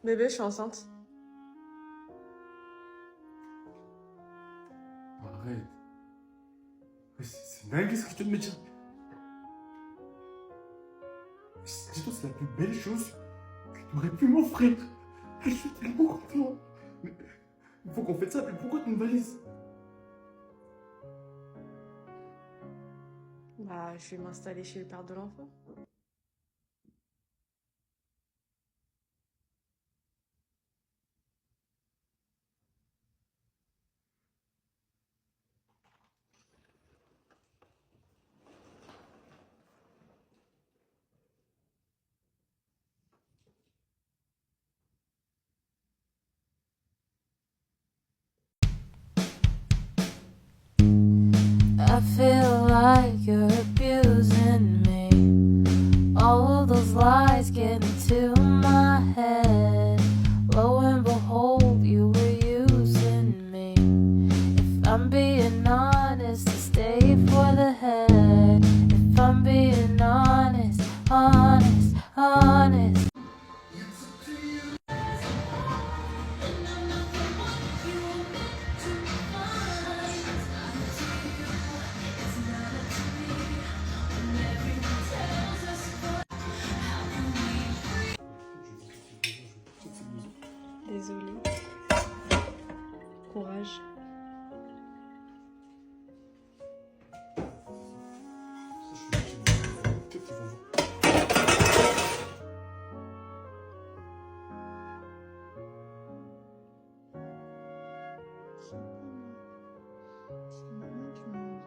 Bébé, je suis enceinte. Arrête. C'est dingue ce que je viens de me dire. Dis-toi, c'est la plus belle chose que tu aurais pu m'offrir. Je suis tellement content. Mais il faut qu'on fasse ça, mais pourquoi tu me valises? Bah, je vais m'installer chez le père de l'enfant. I feel like you're abusing me. All of those lies get into my head. Lo and behold, you were using me. If I'm being honest, I stay for the head. If I'm being honest, honest. Désolée. Courage. C'est maman qui m'a envoyé.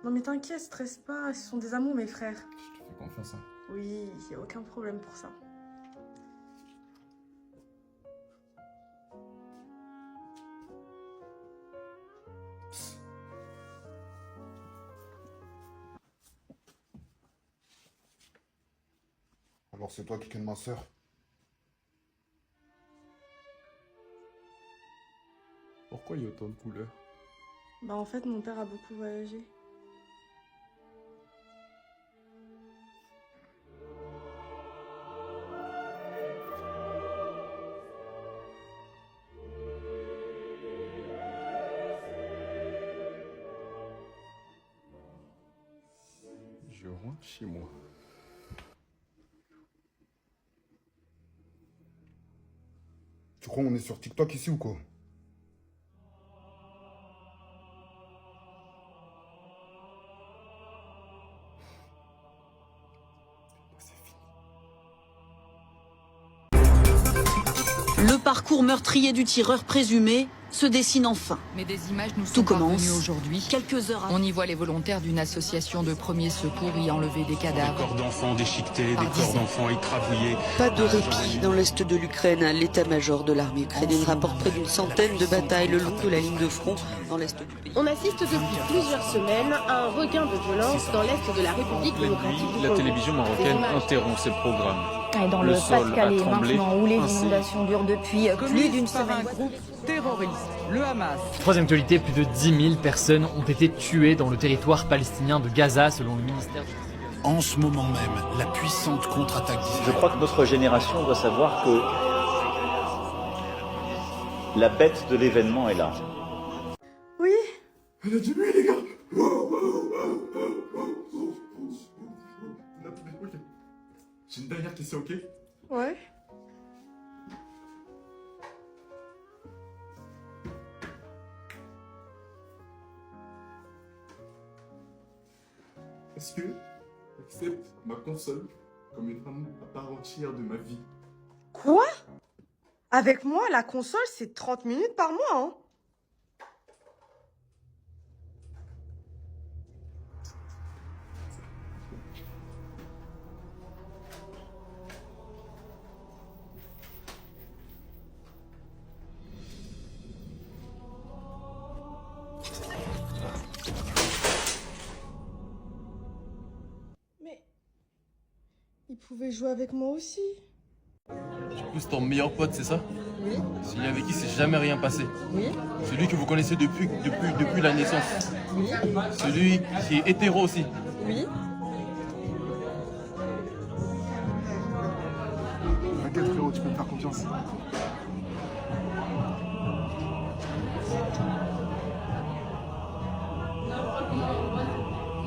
Non mais t'inquiète, stresse pas, ce sont des amours mes frères. Je te fais confiance, hein. Oui, y a aucun problème pour ça. Alors c'est toi qui ken ma sœur? Pourquoi il y a autant de couleurs? Bah en fait, mon père a beaucoup voyagé. Je rentre chez moi. Tu crois on est sur TikTok ici ou quoi? Le parcours meurtrier du tireur présumé se dessine enfin. Mais des images nous Tout sont commence parvenues aujourd'hui. quelques heures après. On y voit les volontaires d'une association de premiers secours y enlever des Des cadavres. corps d'enfants déchiquetés, Par des corps dizaines. d'enfants écrabouillés. Pas de répit dans l'est de l'Ukraine. L'état-major de l'armée ukrainienne rapporte près d'une centaine de batailles le long de la ligne de front dans l'est du pays. On assiste depuis plusieurs semaines à un regain de violence dans l'est de la République démocratique du La Congo. télévision marocaine interrompt ses programmes. Et dans Le le sol Pas-de-Calais a tremblé, maintenant, où les ainsi. inondations durent depuis plus d'une semaine. groupe terroriste, le Hamas. Troisième actualité, plus de 10 000 personnes ont été tuées dans le territoire palestinien de Gaza, selon le ministère de... En ce moment même, la puissante contre-attaque d'Israël. Je crois que notre génération doit savoir que la bête de l'événement est là. Oui. Elle a dit oui, les gars. J'ai une dernière question, ok? Ouais. Est-ce que tu acceptes ma console comme une femme à part entière de ma vie? Quoi? Avec moi, la console, c'est 30 minutes par mois, hein. Il pouvait jouer avec moi aussi. Du coup, c'est ton meilleur pote, c'est ça? Oui. Celui avec qui c'est jamais rien passé. Oui. Celui que vous connaissez depuis la naissance. Oui. Celui qui est hétéro aussi. Oui. T'inquiète frérot, tu peux me faire confiance.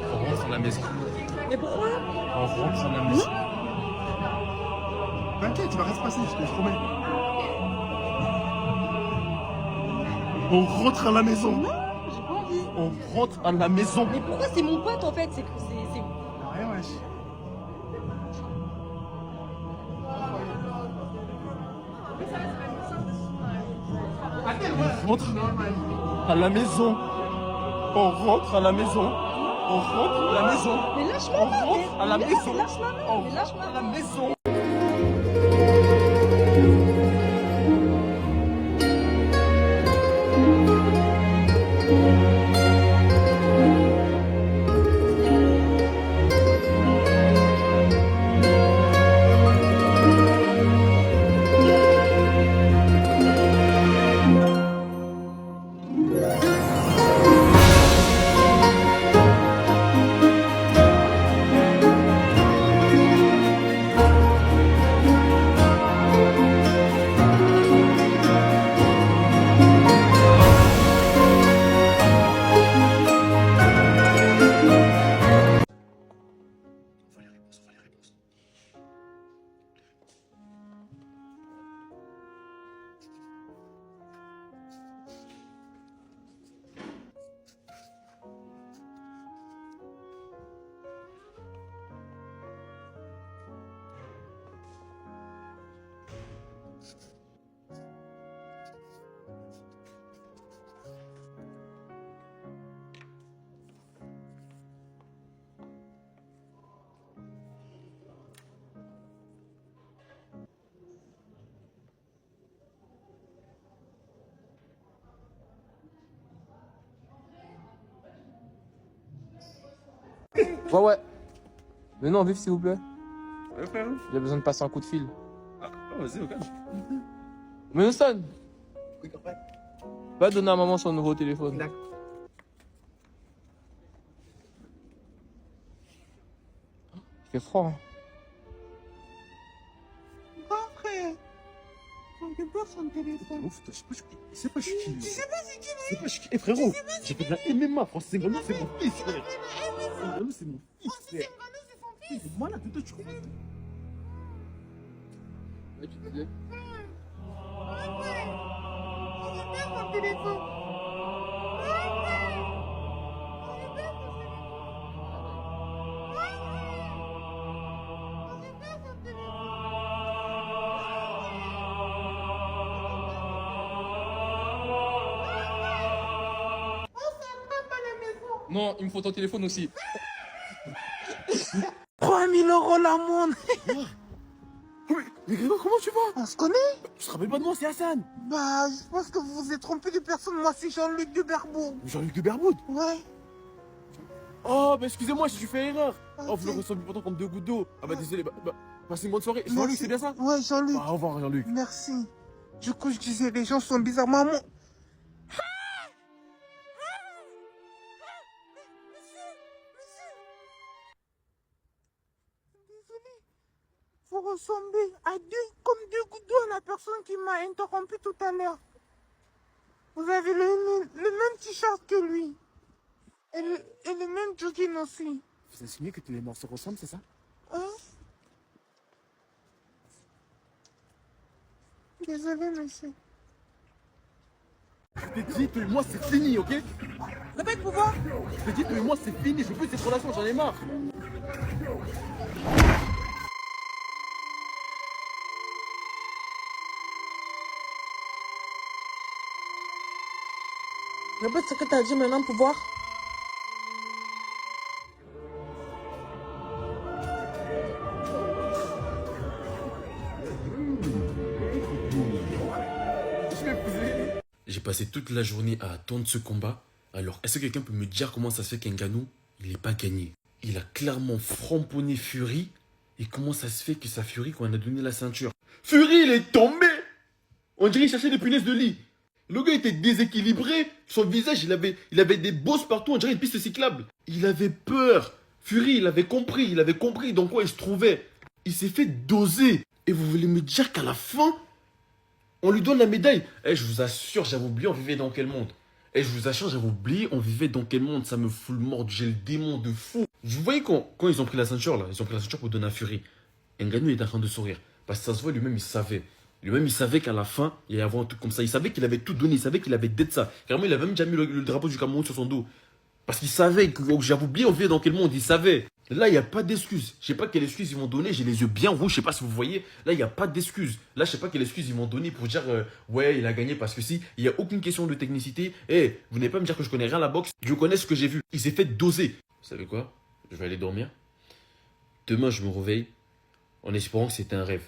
On rentre à la maison. Mais pourquoi? On rentre à la maison. T'inquiète, il va rien se passer, je te promets. On rentre à la maison. Non, j'ai pas envie. On rentre à la maison. Mais pourquoi c'est mon pote en fait? C'est Ouais, wesh. On rentre à la maison. On rentre à la maison. On rentre à la maison. Mais lâche-moi. On rentre à la maison. Lâche-moi. On Mais rentre lâche-moi. à la maison. Ouais. Mais non, vif s'il vous plaît. Ouais, frère. J'ai besoin de passer un coup de fil. Ah, vas-y, au calme. Mais Nelson, va donner à maman son nouveau téléphone. D'accord. Il fait froid. Hein. Frère. On peut pas son téléphone. Ouf, je sais pas, c'est pas qui. Tu sais pas c'est qui. C'est pas qui. Eh frérot, j'ai fait de la MMA, France Senghano, c'est mon fils, frère. Senghano, c'est mon fils, frère. C'est moi là, toi tu connais. Ouais, tu disais. Son téléphone. Non, il me faut ton téléphone aussi. 3000 € l'amende. Mais gros, comment tu vas? On se connaît? Tu te rappelles pas de moi, c'est Hassan. Bah, je pense que vous vous êtes trompé de personne. Moi, c'est Jean-Luc de Berbourg. Jean-Luc de Berboud? Ouais. Oh, bah excusez-moi, j'ai fait erreur. Oh, vous Ok. le ressemblez pourtant comme 2 gouttes d'eau. Ah bah désolé, passez une bonne soirée. Jean-Luc, Merci. c'est bien ça? Ouais, Jean-Luc. Bah, au revoir, Jean-Luc. Merci. Du coup, je disais, les gens sont bizarrement... Vous ressemblez comme deux gouttes d'eau à la personne qui m'a interrompu tout à l'heure. Vous avez le même t-shirt que lui. Et le même jogging aussi. Vous insinuez que tous les morceaux ressemblent, c'est ça? Hein? Désolé, monsieur. Je t'ai dit, toi et moi, c'est fini, ok? Répète, pouvoir. Je t'ai dit, toi et moi, c'est fini. Je veux plus cette relation, j'en ai marre. Répète ce que t'as dit maintenant, pouvoir. J'ai passé toute la journée à attendre ce combat. Alors, est-ce que quelqu'un peut me dire comment ça se fait qu'Ngannou, il n'est pas gagné? Il a clairement framponné Fury Et comment ça se fait que ça Fury qu'on a donné la ceinture? Fury, il est tombé! On dirait qu'il cherchait des punaises de lit. Le gars était déséquilibré. Son visage, il avait des bosses partout. On dirait une piste cyclable. Il avait peur. Fury, il avait compris dans quoi il se trouvait. Il s'est fait doser. Et vous voulez me dire qu'à la fin, on lui donne la médaille? Eh, je vous assure, j'avais oublié, on vivait dans quel monde? Eh, je vous assure, j'avais oublié, on vivait dans quel monde? Ça me fout le mort, j'ai le démon de fou. Vous voyez quand ils ont pris la ceinture, là, ils ont pris la ceinture pour donner à Fury. Ngannou était en train de sourire. Parce que ça se voit, lui-même, il savait. Lui-même, il savait qu'à la fin, il allait y avoir un truc comme ça. Il savait qu'il avait tout donné, il savait qu'il avait d'être ça. Carrément, il avait même déjà mis le drapeau du Cameroun sur son dos. Parce qu'il savait que j'avais oublié, on vivait dans quel monde, il savait. Là, il n'y a pas d'excuse. Je sais pas quelle excuse ils m'ont donné. J'ai les yeux bien rouges. Je sais pas si vous voyez. Là, il n'y a pas d'excuse. Là, je sais pas quelle excuse ils m'ont donné pour dire ouais, il a gagné parce que si. Il n'y a aucune question de technicité. Eh, vous n'allez pas me dire que je connais rien à la boxe. Je connais ce que j'ai vu. Il s'est fait doser. Vous savez quoi? Je vais aller dormir. Demain, je me réveille en espérant que c'était un rêve.